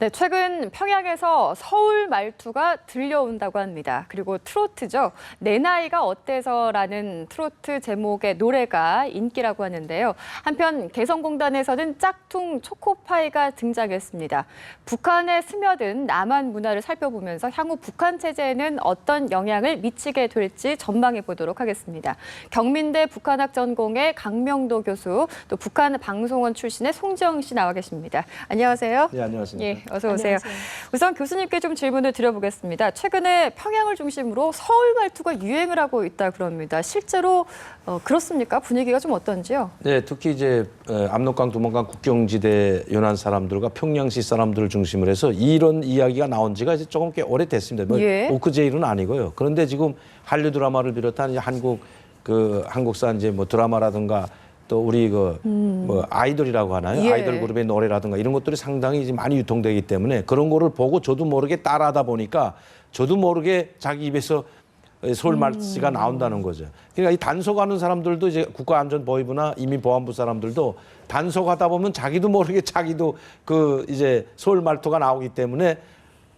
네, 최근 평양에서 서울 말투가 들려온다고 합니다. 그리고 트로트죠. 내 나이가 어때서라는 트로트 제목의 노래가 인기라고 하는데요. 한편 개성공단에서는 짝퉁 초코파이가 등장했습니다. 북한에 스며든 남한 문화를 살펴보면서 향후 북한 체제에는 어떤 영향을 미치게 될지 전망해 보도록 하겠습니다. 경민대 북한학 전공의 강명도 교수, 또 북한 방송원 출신의 송지영 씨 나와 계십니다. 안녕하세요. 네, 안녕하십니까. 예, 어서 오세요. 안녕하세요. 우선 교수님께 좀 질문을 드려보겠습니다. 최근에 평양을 중심으로 서울 말투가 유행을 하고 있다 그럽니다. 실제로 그렇습니까? 분위기가 좀 어떤지요? 네, 특히 이제 압록강, 두만강 국경지대 연안 사람들과 평양시 사람들을 중심으로 해서 이런 이야기가 나온 지가 이제 조금 꽤 오래됐습니다. 뭐 예. 엊그제 일은 아니고요. 그런데 지금 한류 드라마를 비롯한 이제 한국산 이제 뭐 드라마라든가 또 우리 뭐 아이돌이라고 하나요? 예. 아이돌 그룹의 노래라든가 이런 것들이 상당히 이제 많이 유통되기 때문에 그런 거를 보고 저도 모르게 따라하다 보니까 저도 모르게 자기 입에서 서울 말씨가 나온다는 거죠. 그러니까 이 단속하는 사람들도 이제 국가안전보위부나 이민보안부 사람들도 단속하다 보면 자기도 모르게 자기도 이제 서울 말투가 나오기 때문에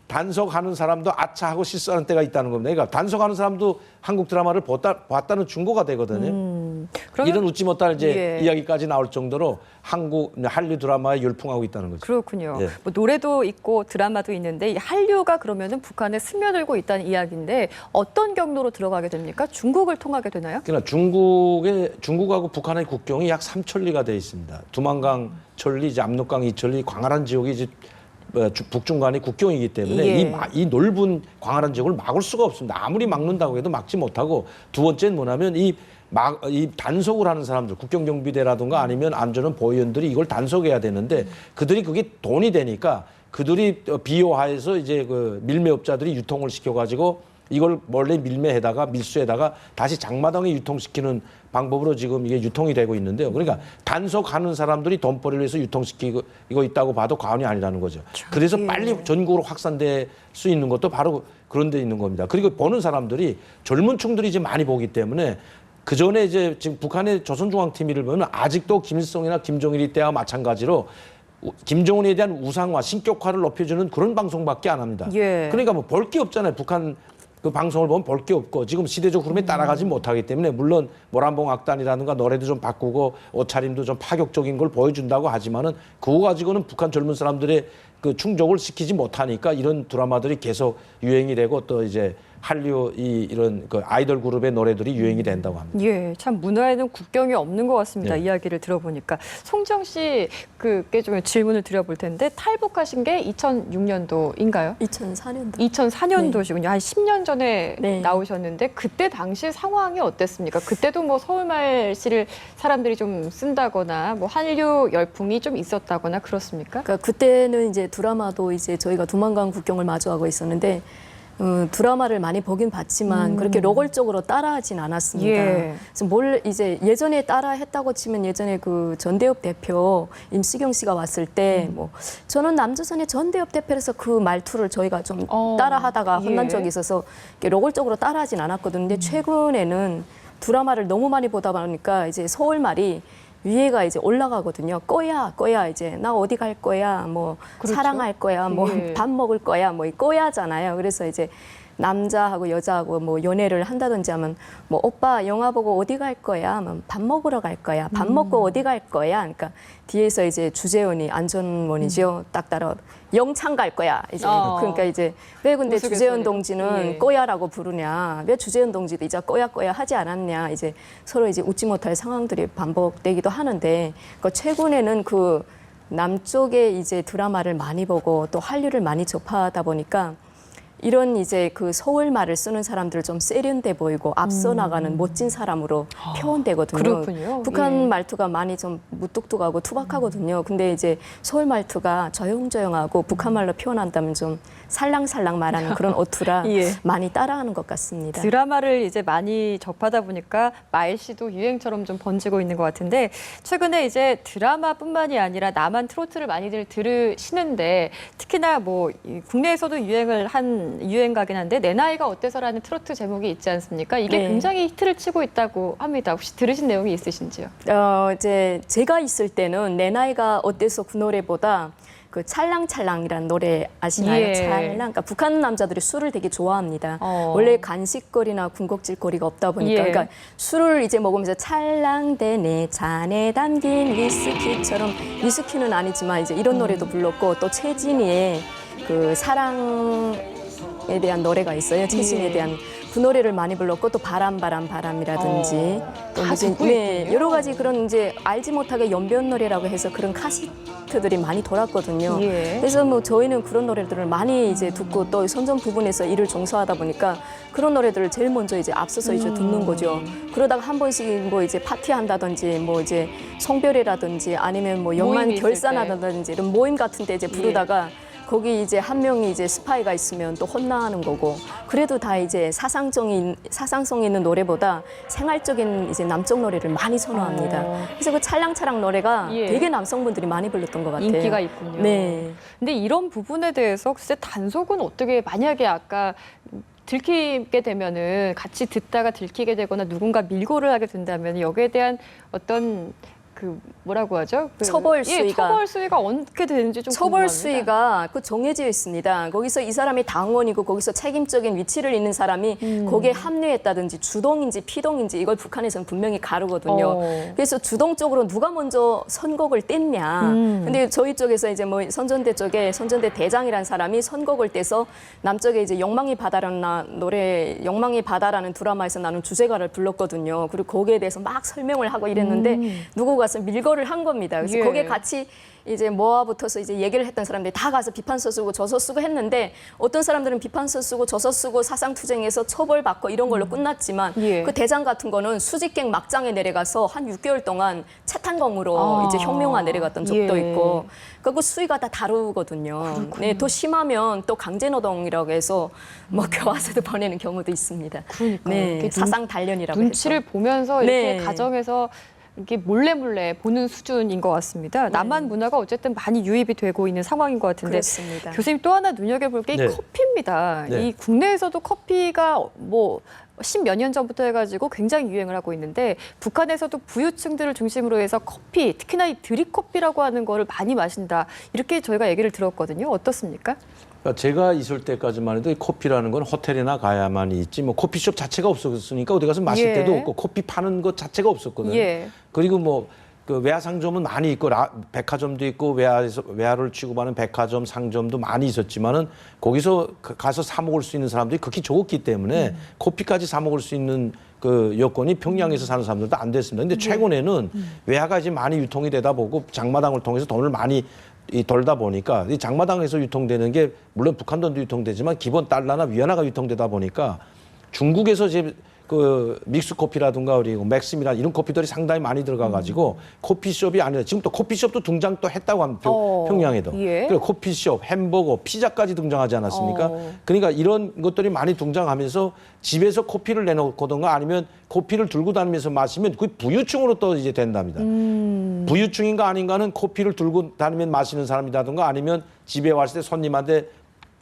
단속하는 사람도 아차 하고 실수하는 때가 있다는 겁니다. 그러니까 단속하는 사람도 한국 드라마를 봤다는 증거가 되거든요. 그러면, 이런 웃지 못할 이제 예. 이야기까지 나올 정도로 한류 드라마에 열풍하고 있다는 거죠. 그렇군요. 예. 뭐 노래도 있고 드라마도 있는데 이 한류가 그러면은 북한에 스며들고 있다는 이야기인데 어떤 경로로 들어가게 됩니까? 중국을 통하게 되나요? 그러니까 중국하고 북한의 국경이 약 3천리가 되어 있습니다. 두만강 천리, 이제 압록강 2천리, 광활한 지역이 이제 북중간의 국경이기 때문에 예. 이 넓은 광활한 지역을 막을 수가 없습니다. 아무리 막는다고 해도 막지 못하고, 두 번째는 뭐냐면 이 단속을 하는 사람들, 국경경비대라든가 아니면 안전원 보위원들이 이걸 단속해야 되는데 그들이 그게 돈이 되니까 그들이 비호화해서 이제 밀매업자들이 유통을 시켜가지고 이걸 원래 밀수에다가 다시 장마당에 유통시키는 방법으로 지금 이게 유통이 되고 있는데요. 그러니까 단속하는 사람들이 돈벌이를 위해서 유통시키고 이거 있다고 봐도 과언이 아니라는 거죠. 그래서 빨리 전국으로 확산될 수 있는 것도 바로 그런 데 있는 겁니다. 그리고 보는 사람들이 젊은 층들이 이제 많이 보기 때문에 그 전에 이제 지금 북한의 조선중앙TV를 보면 아직도 김일성이나 김정일이 때와 마찬가지로 김정은에 대한 우상화, 신격화를 높여주는 그런 방송밖에 안 합니다. 예. 그러니까 뭐 볼 게 없잖아요. 북한 그 방송을 보면 볼 게 없고 지금 시대적 흐름에 따라가지 못하기 때문에 물론 모란봉 악단이라든가 노래도 좀 바꾸고 옷차림도 좀 파격적인 걸 보여준다고 하지만은 그거 가지고는 북한 젊은 사람들의 그 충족을 시키지 못하니까 이런 드라마들이 계속 유행이 되고 또 이제 한류 이런 아이돌 그룹의 노래들이 유행이 된다고 합니다. 예, 참 문화에는 국경이 없는 것 같습니다. 네. 이야기를 들어보니까. 송지영 씨 그게 좀 질문을 드려볼 텐데 탈북하신 게 2006년도인가요? 2004년도. 2004년도시군요. 한 10년 전에 네. 나오셨는데 그때 당시 상황이 어땠습니까? 그때도 뭐 서울말씨를 사람들이 좀 쓴다거나 뭐 한류 열풍이 좀 있었다거나 그렇습니까? 그러니까 그때는 이제 드라마도 이제 저희가 두만강 국경을 마주하고 있었는데 드라마를 많이 보긴 봤지만 그렇게 노골적으로 따라하진 않았습니다. 예. 그래서 이제 예전에 따라했다고 치면 예전에 그 전대협 대표 임시경 씨가 왔을 때 뭐 저는 남조선의 전대협 대표라서 그 말투를 저희가 좀 따라하다가 혼난 예. 적이 있어서 이렇게 노골적으로 따라하진 않았거든요. 근데 최근에는 드라마를 너무 많이 보다 보니까 이제 서울 말이 위에가 이제 올라가거든요. 꼬야 이제 나 어디 갈 거야, 뭐 그렇죠. 사랑할 거야, 뭐 예. 밥 먹을 거야, 뭐 이 꼬야잖아요. 그래서 이제 남자하고 여자하고 뭐 연애를 한다든지 하면 뭐 오빠 영화 보고 어디 갈 거야, 뭐 밥 먹으러 갈 거야, 밥 먹고 어디 갈 거야. 그러니까 뒤에서 이제 주재원이 안전원이죠. 딱 따라 영창 갈 거야. 이제 그러니까 이제 왜 근데 우스갯소리. 주재원 동지는 예. 꼬야라고 부르냐? 왜 주재원 동지도 이제 꼬야 하지 않았냐? 이제 서로 이제 웃지 못할 상황들이 반복되기도 하는데 그러니까 최근에는 그 남쪽에 이제 드라마를 많이 보고 또 한류를 많이 접하다 보니까 이런 이제 그 서울 말을 쓰는 사람들을 좀 세련돼 보이고 앞서 나가는 멋진 사람으로 표현되거든요. 그렇군요. 북한 예. 말투가 많이 좀 무뚝뚝하고 투박하거든요. 근데 이제 서울 말투가 조용조용하고 북한 말로 표현한다면 좀 살랑살랑 말하는 그런 어투라 예. 많이 따라하는 것 같습니다. 드라마를 이제 많이 접하다 보니까 말씨도 유행처럼 좀 번지고 있는 것 같은데 최근에 이제 드라마뿐만이 아니라 남한 트로트를 많이들 들으시는데 특히나 뭐 국내에서도 유행을 한 유행가긴 한데 내 나이가 어때서라는 트로트 제목이 있지 않습니까? 이게 네. 굉장히 히트를 치고 있다고 합니다. 혹시 들으신 내용이 있으신지요? 이제 제가 있을 때는 내 나이가 어때서 그 노래보다 그 찰랑찰랑이라는 노래 아시나요? 예. 찰랑. 그러니까 북한 남자들이 술을 되게 좋아합니다. 어. 원래 간식거리나 군것질거리가 없다 보니까 예. 그러니까 술을 이제 먹으면서 찰랑대네 잔에 담긴 위스키처럼 위스키는 아니지만 이제 이런 노래도 불렀고 또 최진희의 그 사랑에 대한 노래가 있어요. 최진희에 예. 대한 그 노래를 많이 불렀고 또 바람이라든지 또 다 이제 듣고 있군요. 여러 가지 그런 이제 알지 못하게 연변 노래라고 해서 그런 카시트들이 많이 돌았거든요. 예. 그래서 뭐 저희는 그런 노래들을 많이 이제 듣고 또 선전 부분에서 일을 종사하다 보니까 그런 노래들을 제일 먼저 이제 앞서서 이제 듣는 거죠. 그러다가 한 번씩 뭐 이제 파티한다든지 뭐 이제 성별회라든지 아니면 뭐 연말 모임이 있을 결산하다든지 이런 모임 같은 데 이제 부르다가 거기 이제 한 명이 이제 스파이가 있으면 또 혼나는 거고 그래도 다 이제 사상성 있는 노래보다 생활적인 이제 남쪽 노래를 많이 선호합니다. 그래서 그 찰랑찰랑 노래가 예. 되게 남성분들이 많이 불렀던 것 같아요. 인기가 있군요. 네. 근데 이런 부분에 대해서 글쎄 단속은 어떻게 만약에 아까 들키게 되면은 같이 듣다가 들키게 되거나 누군가 밀고를 하게 된다면 여기에 대한 어떤 그 뭐라고 하죠? 그 처벌 예, 수위가. 처벌 수위가 어떻게 되는지 좀 처벌 궁금합니다. 수위가 그 정해져 있습니다. 거기서 이 사람이 당원이고 거기서 책임적인 위치를 있는 사람이 거기에 합류했다든지 주동인지 피동인지 이걸 북한에서는 분명히 가르거든요. 그래서 주동적으로 누가 먼저 선곡을 뗐냐. 근데 저희 쪽에서 이제 뭐 선전대 쪽에 선전대 대장이라는 사람이 선곡을 떼서 남쪽에 이제 욕망의 바다라는 노래, 욕망의 바다라는 드라마에서 나는 주제가를 불렀거든요. 그리고 거기에 대해서 막 설명을 하고 이랬는데 누구 가서 밀거를 한 겁니다. 그래서 예. 거기에 같이 이제 모아붙어서 이제 얘기를 했던 사람들이 다 가서 비판서 쓰고 저서 쓰고 했는데 어떤 사람들은 비판서 쓰고 저서 쓰고 사상투쟁해서 처벌받고 이런 걸로 끝났지만 예. 그 대장 같은 거는 수직갱 막장에 내려가서 한 6개월 동안 채탄검으로 이제 혁명화 내려갔던 적도 예. 있고 그 수위가 다 다르거든요. 네, 더 심하면 또 강제노동이라고 해서 뭐 교화소도 보내는 경우도 있습니다. 그러니까요. 네, 이렇게 사상 단련이라고 눈치를 해서. 보면서 이렇게 네. 가정에서 이게 몰래 보는 수준인 것 같습니다. 남한 문화가 어쨌든 많이 유입이 되고 있는 상황인 것 같은데 그렇습니다. 교수님 또 하나 눈여겨볼 게 이 네. 커피입니다. 네. 이 국내에서도 커피가 뭐 10몇 년 전부터 해가지고 굉장히 유행을 하고 있는데 북한에서도 부유층들을 중심으로 해서 커피, 특히나 이 드립커피라고 하는 거를 많이 마신다. 이렇게 저희가 얘기를 들었거든요. 어떻습니까? 그러니까 제가 있을 때까지만 해도 이 커피라는 건 호텔이나 가야만 있지 뭐 커피숍 자체가 없었으니까 어디 가서 마실 예. 때도 없고 커피 파는 것 자체가 없었거든요. 예. 그리고 뭐 그 외화 상점은 많이 있고 백화점도 있고 외화를 취급하는 백화점 상점도 많이 있었지만은 거기서 가서 사 먹을 수 있는 사람들이 극히 적었기 때문에 커피까지 사 먹을 수 있는 그 여건이 평양에서 사는 사람들도 안 됐습니다. 근데 최근에는 외화가 이제 많이 유통이 되다 보고 장마당을 통해서 돈을 많이 돌다 보니까 이 장마당에서 유통되는 게 물론 북한 돈도 유통되지만 기본 달러나 위안화가 유통되다 보니까 중국에서 이제 그 믹스 커피라든가 그리고 맥심이나 이런 커피들이 상당히 많이 들어가 가지고 커피숍이 아니라 지금 또 커피숍도 등장 또 했다고 합니다. 평양에도. 예. 그리고 커피숍, 햄버거, 피자까지 등장하지 않았습니까? 그러니까 이런 것들이 많이 등장하면서 집에서 커피를 내놓거든가 아니면 커피를 들고 다니면서 마시면 그게 부유층으로 또 이제 된답니다. 부유층인가 아닌가는 커피를 들고 다니면 마시는 사람이라든가 아니면 집에 왔을 때 손님한테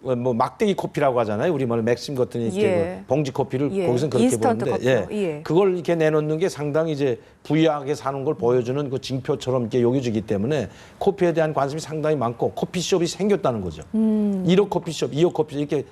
뭐 막대기 커피라고 하잖아요. 우리말로 맥심 같은 이렇게 예. 그 봉지 커피를 예. 거기서는 그렇게 인스턴트 보는데 커피요. 예. 그걸 이렇게 내놓는 게 상당히 이제 부유하게 사는 걸 보여주는 그 징표처럼 이렇게 여겨지기 때문에 커피에 대한 관심이 상당히 많고 커피숍이 생겼다는 거죠. 1호 커피숍, 2호 커피숍 이렇게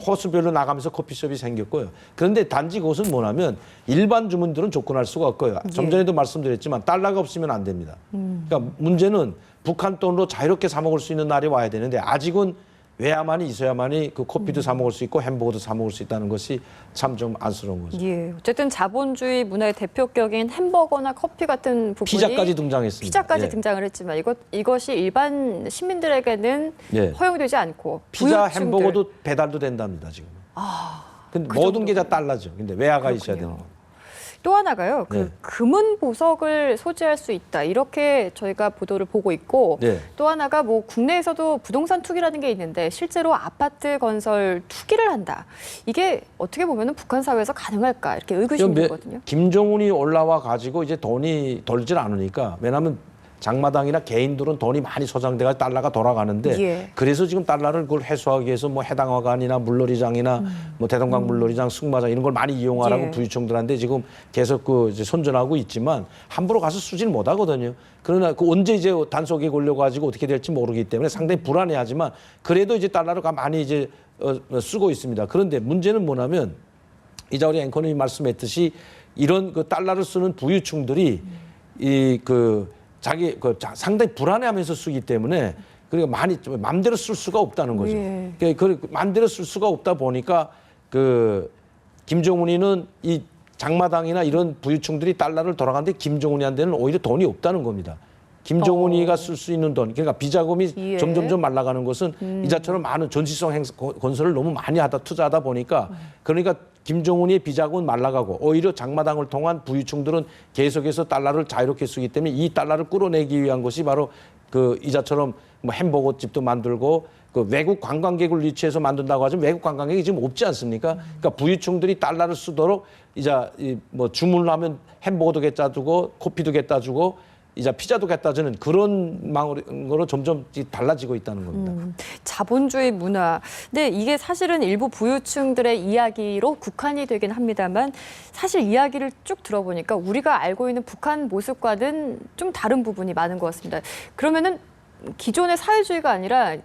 호수별로 나가면서 커피숍이 생겼고요. 그런데 단지 그것은 뭐냐면 일반 주문들은 접근할 수가 없고요. 좀 전에도 말씀드렸지만 달러가 없으면 안 됩니다. 그러니까 문제는 북한 돈으로 자유롭게 사 먹을 수 있는 날이 와야 되는데 아직은 외야만이 있어야만이 그 커피도 사 먹을 수 있고 햄버거도 사 먹을 수 있다는 것이 참 좀 안쓰러운 거죠. 예, 어쨌든 자본주의 문화의 대표격인 햄버거나 커피 같은 부분이 피자까지 등장했습니다. 피자까지 예. 등장을 했지만 이것이 일반 시민들에게는 예. 허용되지 않고 피자, 부유층들. 햄버거도 배달도 된답니다 지금. 근데 그 모든 게 다 정도로. 달라져. 근데 외화가 있어야 되는 그렇군요. 거. 또 하나가요. 그 네. 금은 보석을 소지할 수 있다. 이렇게 저희가 보도를 보고 있고 네. 또 하나가 뭐 국내에서도 부동산 투기라는 게 있는데 실제로 아파트 건설 투기를 한다. 이게 어떻게 보면은 북한 사회에서 가능할까 이렇게 의구심이 들거든요. 김정은이 올라와 가지고 이제 돈이 돌질 않으니까 왜냐하면 장마당이나 개인들은 돈이 많이 소장돼가 달러가 돌아가는데 예. 그래서 지금 달러를 그걸 회수하기 위해서 뭐 해당화관이나 물놀이장이나 뭐 대동강 물놀이장, 승마장 이런 걸 많이 이용하라고 예. 부유층들한테 지금 계속 그 이제 선전하고 있지만 함부로 가서 쓰지는 못하거든요. 그러나 그 언제 이제 단속에 걸려가지고 어떻게 될지 모르기 때문에 상당히 불안해하지만 그래도 이제 달러를 많이 이제 쓰고 있습니다. 그런데 문제는 뭐냐면 이자 우리 앵커님이 말씀했듯이 이런 그 달러를 쓰는 부유층들이 상당히 불안해하면서 쓰기 때문에 그러니까 많이 마음대로 쓸 수가 없다는 거죠. 예. 그 마음대로 쓸 수가 없다 보니까 그 김정은이는 이 장마당이나 이런 부유층들이 달러를 돌아가는데 김정은이한테는 오히려 돈이 없다는 겁니다. 김정은이가 쓸 수 있는 돈, 그러니까 비자금이 예. 점점점 말라가는 것은 이자처럼 많은 전시성 건설을 너무 많이 투자하다 보니까 그러니까 김정은이의 비자금은 말라가고 오히려 장마당을 통한 부유층들은 계속해서 달러를 자유롭게 쓰기 때문에 이 달러를 끌어내기 위한 것이 바로 그 이자처럼 뭐 햄버거 집도 만들고 그 외국 관광객을 유치해서 만든다고 하지만 외국 관광객이 지금 없지 않습니까? 그러니까 부유층들이 달러를 쓰도록 이자 뭐 주문을 하면 햄버거도 갖다 주고 커피도 갖다 주고 이제 피자도 갖다 주는 그런 망으로 점점 달라지고 있다는 겁니다. 자본주의 문화. 근데 이게 사실은 일부 부유층들의 이야기로 국한이 되긴 합니다만 사실 이야기를 쭉 들어보니까 우리가 알고 있는 북한 모습과는 좀 다른 부분이 많은 것 같습니다. 그러면은 기존의 사회주의가 아니라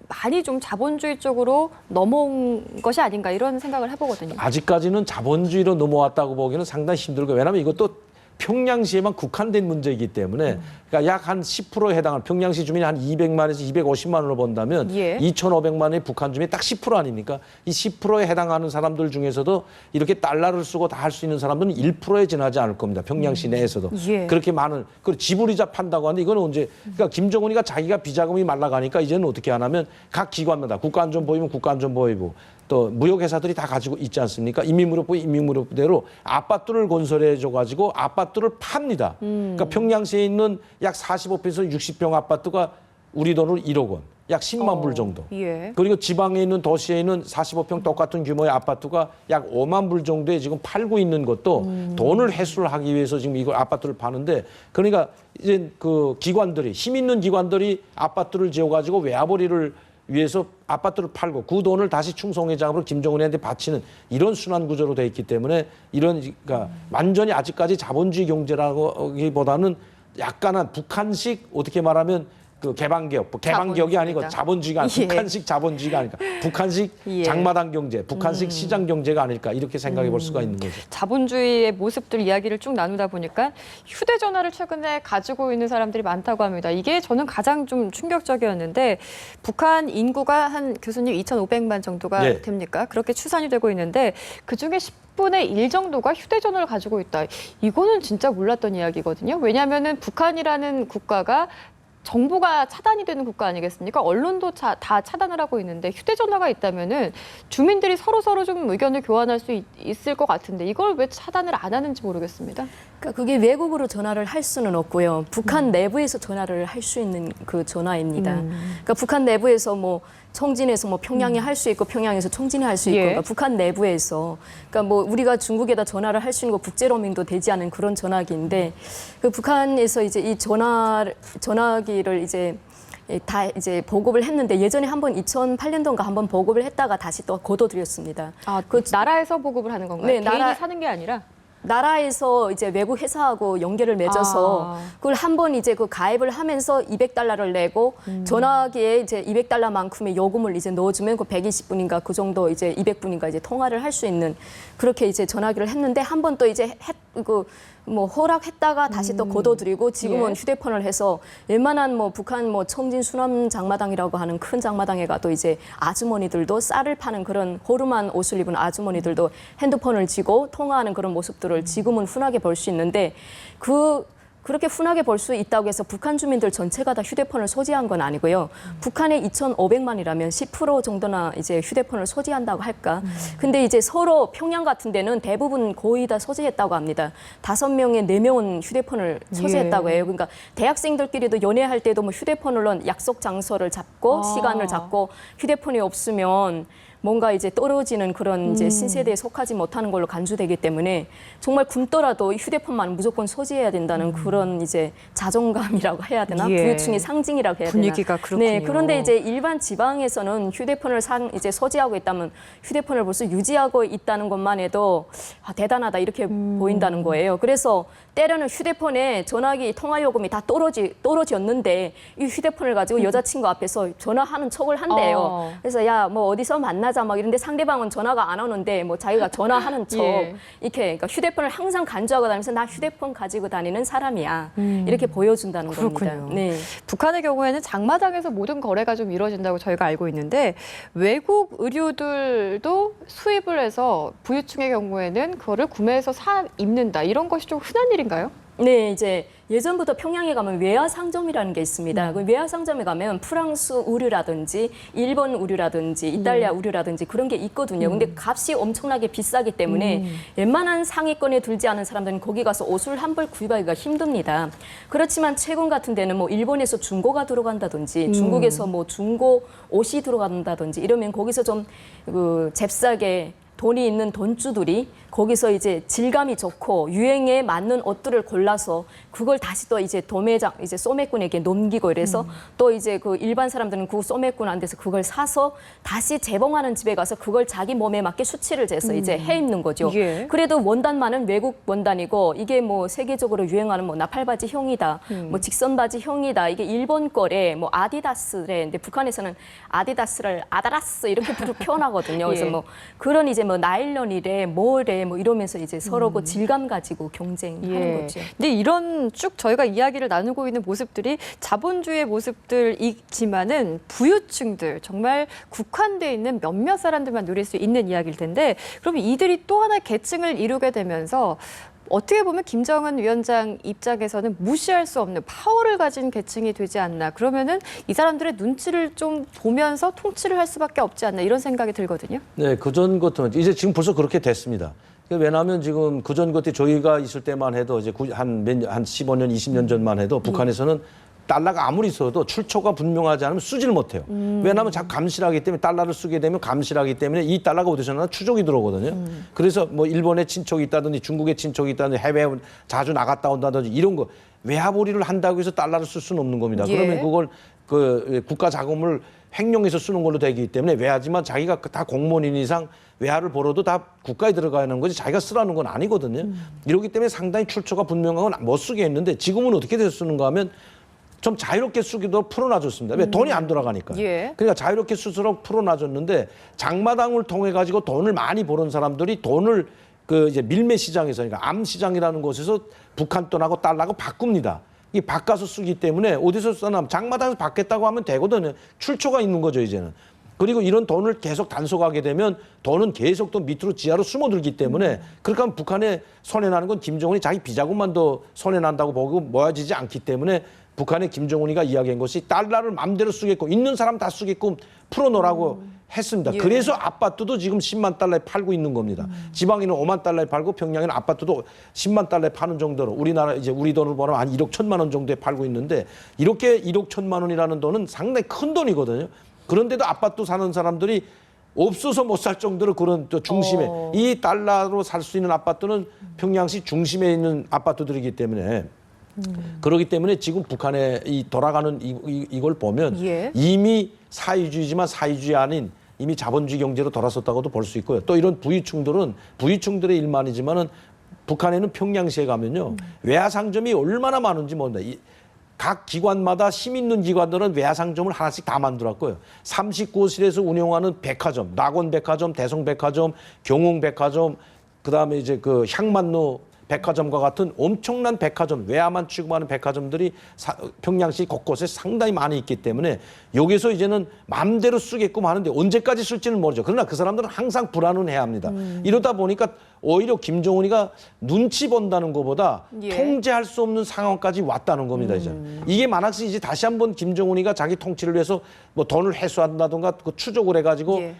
많이 좀 자본주의 쪽으로 넘어온 것이 아닌가 이런 생각을 해보거든요. 아직까지는 자본주의로 넘어왔다고 보기는 상당히 힘들고 왜냐하면 이것도 평양시에만 국한된 문제이기 때문에 그러니까 약 한 10%에 해당하는 평양시 주민이 한 200만에서 250만 원을 번다면 예. 2,500만 원의 북한 주민이 딱 10% 아닙니까? 이 10%에 해당하는 사람들 중에서도 이렇게 달러를 쓰고 다 할 수 있는 사람들은 1%에 지나지 않을 겁니다. 평양시 내에서도. 예. 그렇게 많은 그리고 지불이자 판다고 하는데 이건 언제 그러니까 김정은이가 자기가 비자금이 말라가니까 이제는 어떻게 하냐면 각 기관마다 국가안전보위부 국가안전보위부 또 무역회사들이 다 가지고 있지 않습니까? 인민무력부 인민무력부대로 아파트를 건설해줘가지고 아파트를 팝니다. 그러니까 평양시에 있는 약 45평에서 60평 아파트가 우리 돈으로 1억 원, 약 10만 불 정도. 예. 그리고 지방에 있는 도시에 있는 45평 똑같은 규모의 아파트가 약 5만 불 정도에 지금 팔고 있는 것도 돈을 회수를 하기 위해서 지금 이걸 아파트를 파는데 그러니까 이제 그 기관들이 힘 있는 기관들이 아파트를 지어가지고 외화벌이를 위해서 아파트를 팔고 그 돈을 다시 충성회장으로 김정은이한테 바치는 이런 순환 구조로 돼 있기 때문에 이런 그러니까 완전히 아직까지 자본주의 경제라기보다는 약간은 북한식 어떻게 말하면 그 개방개혁이 아니고 자본주의가 아니고 예. 북한식 자본주의가 아닐까 북한식 예. 장마당 경제, 북한식 시장 경제가 아닐까 이렇게 생각해 볼 수가 있는 거죠. 자본주의의 모습들 이야기를 쭉 나누다 보니까 휴대전화를 최근에 가지고 있는 사람들이 많다고 합니다. 이게 저는 가장 좀 충격적이었는데 북한 인구가 한 교수님 2,500만 정도가 예. 됩니까? 그렇게 추산이 되고 있는데 그중에 10분의 1 정도가 휴대전화를 가지고 있다. 이거는 진짜 몰랐던 이야기거든요. 왜냐하면은 북한이라는 국가가 정보가 차단이 되는 국가 아니겠습니까? 언론도 다 차단을 하고 있는데 휴대전화가 있다면은 주민들이 서로 좀 의견을 교환할 수 있을 것 같은데 이걸 왜 차단을 안 하는지 모르겠습니다. 그러니까 그게 외국으로 전화를 할 수는 없고요. 북한 내부에서 전화를 할 수 있는 그 전화입니다. 그러니까 북한 내부에서 뭐 청진에서 뭐 평양에 할 수 있고 평양에서 청진에 할 수 있고 예. 그러니까 북한 내부에서 그러니까 뭐 우리가 중국에다 전화를 할 수 있는 거 국제 로밍도 되지 않은 그런 전화기인데 그 북한에서 이제 이 전화기를 이제 다 이제 보급을 했는데 예전에 한번 2008년도인가 한번 보급을 했다가 다시 또 거둬들였습니다. 아, 나라에서 보급을 하는 건가요? 네, 개인이 사는 게 아니라? 나라에서 이제 외국 회사하고 연결을 맺어서 그걸 한번 이제 그 가입을 하면서 200달러를 내고 전화기에 이제 200달러만큼의 요금을 이제 넣어주면 그 120분인가 그 정도 이제 200분인가 이제 통화를 할 수 있는 그렇게 이제 전화기를 했는데 한 번 또 이제 뭐 허락했다가 다시 또 거둬들이고 지금은 예. 휴대폰을 해서 웬만한 뭐 북한 뭐 청진 수남 장마당이라고 하는 큰 장마당에 가도 이제 아주머니들도 쌀을 파는 그런 호르만 옷을 입은 아주머니들도 핸드폰을 쥐고 통화하는 그런 모습들을 지금은 흔하게 볼 수 있는데 그렇게 흔하게 볼 수 있다고 해서 북한 주민들 전체가 다 휴대폰을 소지한 건 아니고요. 북한에 2,500만이라면 10% 정도나 이제 휴대폰을 소지한다고 할까. 근데 이제 서로 평양 같은 데는 대부분 거의 다 소지했다고 합니다. 5명에 4명은 휴대폰을 소지했다고 해요. 그러니까 대학생들끼리도 연애할 때도 뭐 휴대폰으로 약속 장소를 잡고 시간을 잡고 휴대폰이 없으면 뭔가 이제 떨어지는 그런 이제 신세대에 속하지 못하는 걸로 간주되기 때문에 정말 굶더라도 휴대폰만 무조건 소지해야 된다는 그런 이제 자존감이라고 해야 되나? 예. 부유층의 상징이라고 해야 되나? 분위기가 그렇군요. 네, 그런데 이제 일반 지방에서는 휴대폰을 이제 소지하고 있다면 휴대폰을 벌써 유지하고 있다는 것만 해도 대단하다 이렇게 보인다는 거예요. 그래서 때로는 휴대폰에 전화기 통화 요금이 다 떨어졌는데 이 휴대폰을 가지고 여자친구 앞에서 전화하는 척을 한대요. 그래서 야, 뭐 어디서 만나자 막 이런데 상대방은 전화가 안 오는데 뭐 자기가 전화하는 척 예. 이렇게 그러니까 휴대폰을 항상 간주하고 다니면서 나 휴대폰 가지고 다니는 사람이야. 이렇게 보여준다는 그렇군요. 겁니다. 네. 북한의 경우에는 장마당에서 모든 거래가 좀 이루어진다고 저희가 알고 있는데 외국 의류들도 수입을 해서 부유층의 경우에는 그거를 구매해서 입는다. 이런 것이 좀 흔한 일인가요? 네, 이제 예전부터 평양에 가면 외화 상점이라는 게 있습니다. 그 외화 상점에 가면 프랑스 의류라든지 일본 의류라든지 이탈리아 의류라든지 그런 게 있거든요. 근데 값이 엄청나게 비싸기 때문에 웬만한 상위권에 들지 않은 사람들은 거기 가서 옷을 한 벌 구입하기가 힘듭니다. 그렇지만 최근 같은 데는 뭐 일본에서 중고가 들어간다든지 중국에서 뭐 중고 옷이 들어간다든지 이러면 거기서 좀 그 잽싸게 돈이 있는 돈주들이 거기서 이제 질감이 좋고 유행에 맞는 옷들을 골라서 그걸 다시 또 이제 도매장, 이제 소매꾼에게 넘기고 이래서 또 이제 그 일반 사람들은 그 소매꾼한테서 그걸 사서 다시 재봉하는 집에 가서 그걸 자기 몸에 맞게 수치를 재서 이제 해 입는 거죠. 예. 그래도 원단만은 외국 원단이고 이게 뭐 세계적으로 유행하는 뭐 나팔바지 형이다, 뭐 직선바지 형이다. 이게 일본 거래, 뭐 아디다스래. 근데 북한에서는 아디다스를 아다라스 이렇게 표현하거든요. 그래서 예. 뭐 그런 이제 뭐 나일론이래, 뭐래 뭐 이러면서 이제 서로 그 질감 가지고 경쟁하는 거죠. 근데 이런 쭉 저희가 이야기를 나누고 있는 모습들이 자본주의의 모습들이지만은 부유층들 정말 국한돼 있는 몇몇 사람들만 누릴 수 있는 이야기일 텐데 그럼 이들이 또 하나의 계층을 이루게 되면서 어떻게 보면 김정은 위원장 입장에서는 무시할 수 없는 파워를 가진 계층이 되지 않나. 그러면은 이 사람들의 눈치를 좀 보면서 통치를 할 수밖에 없지 않나 이런 생각이 들거든요. 네, 그전 것들은 이제 지금 벌써 그렇게 됐습니다. 왜냐하면 지금 그전 것들 저희가 있을 때만 해도 이제 한 15년, 20년 전만 해도 북한에서는 달러가 아무리 써도 출처가 분명하지 않으면 쓰지를 못해요. 왜냐하면 자꾸 감시하기 때문에 달러를 쓰게 되면 감시하기 때문에 이 달러가 어디서 나나 추적이 들어오거든요. 그래서 뭐 일본에 친척이 있다든지 중국에 친척이 있다든지 해외에 자주 나갔다 온다든지 이런 거 외화벌이를 한다고 해서 달러를 쓸 수는 없는 겁니다. 예. 그러면 그걸 그 국가 자금을 횡령해서 쓰는 걸로 되기 때문에 외화지만 자기가 다 공무원인 이상 외화를 벌어도 다 국가에 들어가는 거지 자기가 쓰라는 건 아니거든요. 이렇기 때문에 상당히 출처가 분명하고 못 쓰게 했는데 지금은 어떻게 돼서 쓰는가 하면 좀 자유롭게 쓰기도 풀어놔줬습니다. 왜? 돈이 안 돌아가니까. 예. 그러니까 자유롭게 쓰도록 풀어놔줬는데 장마당을 통해 가지고 돈을 많이 버는 사람들이 돈을 그 이제 밀매 시장에서 그러니까 암 시장이라는 곳에서 북한 돈하고 달러하고 바꿉니다. 이 바꿔서 쓰기 때문에 어디서 써나 장마당에서 받겠다고 하면 되거든요. 출처가 있는 거죠 이제는. 그리고 이런 돈을 계속 단속하게 되면 돈은 계속 또 밑으로 지하로 숨어들기 때문에 그렇게 하면 북한에 손해나는 건 김정은이 자기 비자금만 더 손해난다고 보고 모아지지 않기 때문에 북한의 김정은이가 이야기한 것이 달러를 마음대로 쓰게끔 있는 사람 다 쓰게끔 풀어놓으라고 했습니다. 예. 그래서 아파트도 지금 10만 달러에 팔고 있는 겁니다. 지방에는 5만 달러에 팔고 평양에는 아파트도 10만 달러에 파는 정도로 우리나라 이제 우리 돈으로 보면 한 1억 1천만 원 정도에 팔고 있는데 이렇게 1억 1천만 원이라는 돈은 상당히 큰 돈이거든요. 그런데도 아파트 사는 사람들이 없어서 못 살 정도로 그런 또 중심에 이 달러로 살 수 있는 아파트는 평양시 중심에 있는 아파트들이기 때문에 그렇기 때문에 지금 북한에 이 돌아가는 이걸 보면 예. 이미 사회주의지만 사회주의 아닌 이미 자본주의 경제로 돌아섰다고도 볼 수 있고요. 또 이런 부유층들은 부유층들의 일만이지만은 북한에는 평양시에 가면요 외화 상점이 얼마나 많은지 모른다. 각 기관마다 힘 있는 기관들은 외화 상점을 하나씩 다 만들었고요. 39호실에서 운영하는 백화점, 낙원백화점, 대성백화점, 경흥백화점, 그다음에 이제 그 향만로 백화점과 같은 엄청난 백화점, 외화만 취급하는 백화점들이 평양시 곳곳에 상당히 많이 있기 때문에 여기서 이제는 마음대로 쓰게끔 하는데 언제까지 쓸지는 모르죠. 그러나 그 사람들은 항상 불안은 해야 합니다. 이러다 보니까 오히려 김정은이가 눈치 본다는 것보다 예. 통제할 수 없는 상황까지 왔다는 겁니다. 이제 이게 만약에 이제 다시 한번 김정은이가 자기 통치를 위해서 뭐 돈을 회수한다든가 그 추적을 해가지고 예.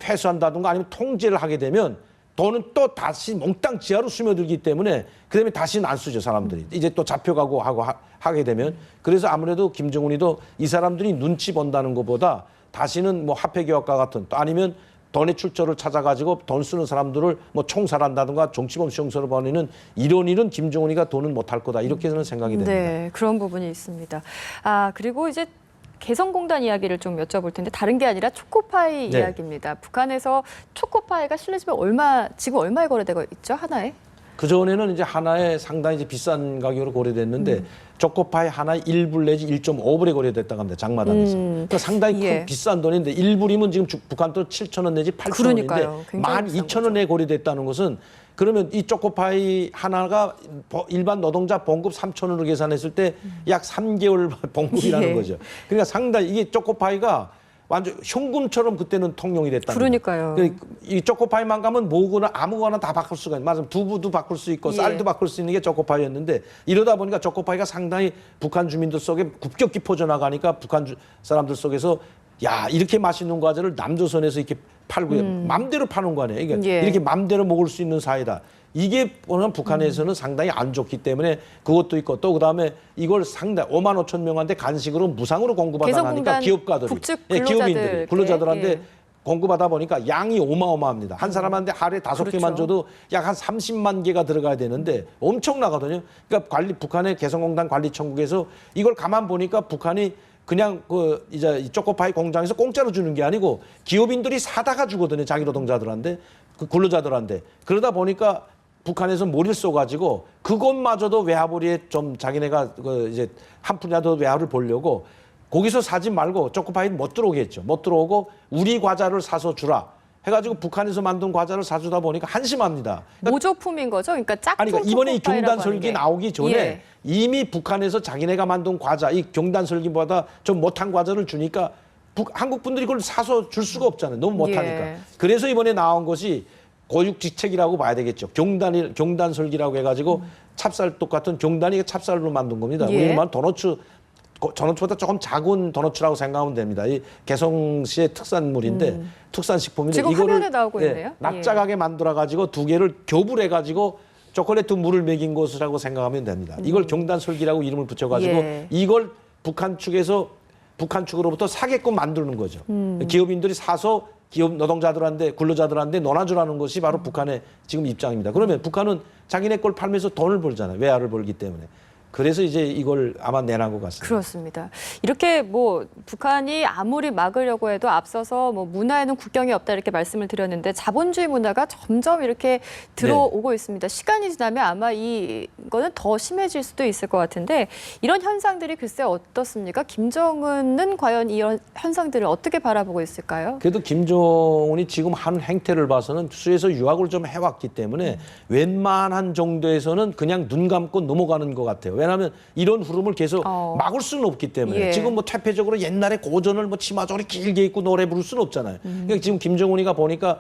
회수한다든가 아니면 통제를 하게 되면 돈은 또 다시 몽땅 지하로 스며들기 때문에 그다음에 다시는 안 쓰죠 사람들이. 이제 또 잡혀가고 하게 되면 그래서 아무래도 김정은이도 이 사람들이 눈치 본다는 것보다 다시는 뭐 화폐교역과 같은 또 아니면 돈의 출처를 찾아가지고 돈 쓰는 사람들을 뭐 총살한다든가 정치범 수용소로 보내는 이런 일은 김정은이가 돈은 못할 거다 이렇게 저는 생각이 됩니다. 네, 그런 부분이 있습니다. 그리고 이제 개성공단 이야기를 좀 여쭤볼 텐데 다른 게 아니라 초코파이 네. 이야기입니다. 북한에서 초코파이가 실례지만 지금 얼마에 거래되고 있죠, 하나에? 그 전에는 이제 하나에 상당히 이제 비싼 가격으로 거래됐는데 초코파이 하나에 1불 내지 1.5불에 거래됐다고 합니다. 장마당에서. 그러니까 상당히 예. 큰 비싼 돈인데 1불이면 지금 북한 돈 7,000원 내지 8,000원인데 그러니까요. 굉장히 비싼 12,000원에 거래됐다는 것은 그러면 이 초코파이 하나가 일반 노동자 봉급 3,000원으로 계산했을 때 약 3개월 봉급이라는 예. 거죠. 그러니까 상당히 이게 초코파이가 완전 현금처럼 그때는 통용이 됐다는 그러니까요. 거예요. 이 초코파이만 가면 뭐거나 아무거나 다 바꿀 수가 있는. 맞아요. 두부도 바꿀 수 있고 예. 쌀도 바꿀 수 있는 게 초코파이였는데 이러다 보니까 초코파이가 상당히 북한 주민들 속에 급격히 퍼져나가니까 북한 사람들 속에서 야 이렇게 맛있는 과자를 남조선에서 이렇게 팔고 맘대로 파는 거 아니에요. 그러니까 예. 이렇게 맘대로 먹을 수 있는 사이다. 이게 보면 북한에서는 상당히 안 좋기 때문에 그것도 있고 또 그다음에 이걸 상당히 5만 5천 명한테 간식으로 무상으로 공급하다 나니까 개성공단 기업가들이 북측 기업인들이 근로자들한테 예. 공급하다 보니까 양이 어마어마합니다. 한 사람한테 하루에 5개만 그렇죠. 줘도 약 한 30만 개가 들어가야 되는데 엄청나거든요. 그러니까 북한의 개성공단 관리청국에서 이걸 가만 보니까 북한이 그냥 이제 이 초코파이 공장에서 공짜로 주는 게 아니고 기업인들이 사다가 주거든요. 자기 노동자들한테, 그 근로자들한테. 그러다 보니까 북한에서 머리를 쏘가지고 그것마저도 외화벌이에 좀 자기네가 이제 한 푼이라도 외화를 보려고 거기서 사지 말고 초코파이는 못 들어오게 했죠. 못 들어오고 우리 과자를 사서 주라 해가지고 북한에서 만든 과자를 사주다 보니까 한심합니다. 그러니까 모조품인 거죠? 그러니까 짝퉁 아니 그러니까 이번에 이 초코파이라고 경단 하는 설기 게. 나오기 전에 예. 이미 북한에서 자기네가 만든 과자, 이 경단 설기보다 좀 못한 과자를 주니까 한국 분들이 그걸 사서 줄 수가 없잖아요. 너무 못하니까. 예. 그래서 이번에 나온 것이 고육지책이라고 봐야 되겠죠. 경단 설기라고 해가지고 찹쌀떡 같은 경단이 찹쌀로 만든 겁니다. 예. 우리는 도너츠보다 조금 작은 도너츠라고 생각하면 됩니다. 이 개성시의 특산물인데 특산식품인데 지금 이거를 화면에 나오고 있네요. 납작하게 만들어가지고 두 개를 겹을해가지고 초콜릿 물을 먹인 것이라고 생각하면 됩니다. 이걸 경단설기라고 이름을 붙여가지고 예. 이걸 북한 측으로부터 사게끔 만드는 거죠. 기업인들이 사서 기업 노동자들한테 근로자들한테 논아주라는 것이 바로 북한의 지금 입장입니다. 그러면 북한은 자기네 걸 팔면서 돈을 벌잖아요. 외화를 벌기 때문에. 그래서 이제 이걸 아마 내놓은 것 같습니다. 그렇습니다. 이렇게 뭐 북한이 아무리 막으려고 해도 앞서서 뭐 문화에는 국경이 없다 이렇게 말씀을 드렸는데 자본주의 문화가 점점 이렇게 들어오고 있습니다. 시간이 지나면 아마 이거는 더 심해질 수도 있을 것 같은데 이런 현상들이 글쎄 어떻습니까? 김정은은 과연 이런 현상들을 어떻게 바라보고 있을까요? 그래도 김정은이 지금 한 행태를 봐서는 수에서 유학을 좀 해왔기 때문에 웬만한 정도에서는 그냥 눈 감고 넘어가는 것 같아요. 왜냐하면 이런 흐름을 계속 막을 수는 없기 때문에 예. 지금 뭐 퇴폐적으로 옛날에 고전을 뭐 치마저리 길게 입고 노래 부를 수는 없잖아요. 그러니까 지금 김정은이가 보니까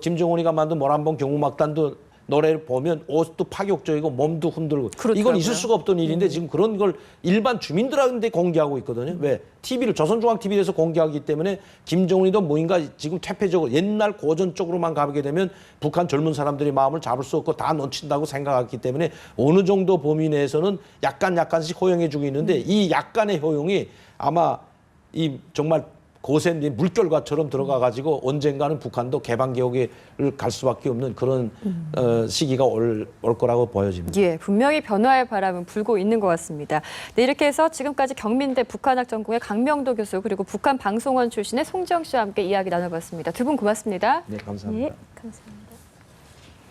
김정은이가 만든 모란봉 경우막단도 노래를 보면 옷도 파격적이고 몸도 흔들고 그렇더라고요. 이건 있을 수가 없던 일인데 지금 그런 걸 일반 주민들한테 공개하고 있거든요. 왜? TV를 조선중앙TV에서 공개하기 때문에 김정은이도 뭔가 지금 퇴폐적으로 옛날 고전 쪽으로만 가게 되면 북한 젊은 사람들의 마음을 잡을 수 없고 다 놓친다고 생각했기 때문에 어느 정도 범위 내에서는 약간씩 허용해주고 있는데 이 약간의 허용이 아마 이 정말 고센 물결과처럼 들어가가지고 언젠가는 북한도 개방개혁을 갈 수밖에 없는 그런 시기가 올 거라고 보여집니다. 예, 분명히 변화의 바람은 불고 있는 것 같습니다. 네, 이렇게 해서 지금까지 경민대 북한학전공의 강명도 교수 그리고 북한방송원 출신의 송지영 씨와 함께 이야기 나눠봤습니다. 두 분 고맙습니다. 네, 감사합니다. 감사합니다.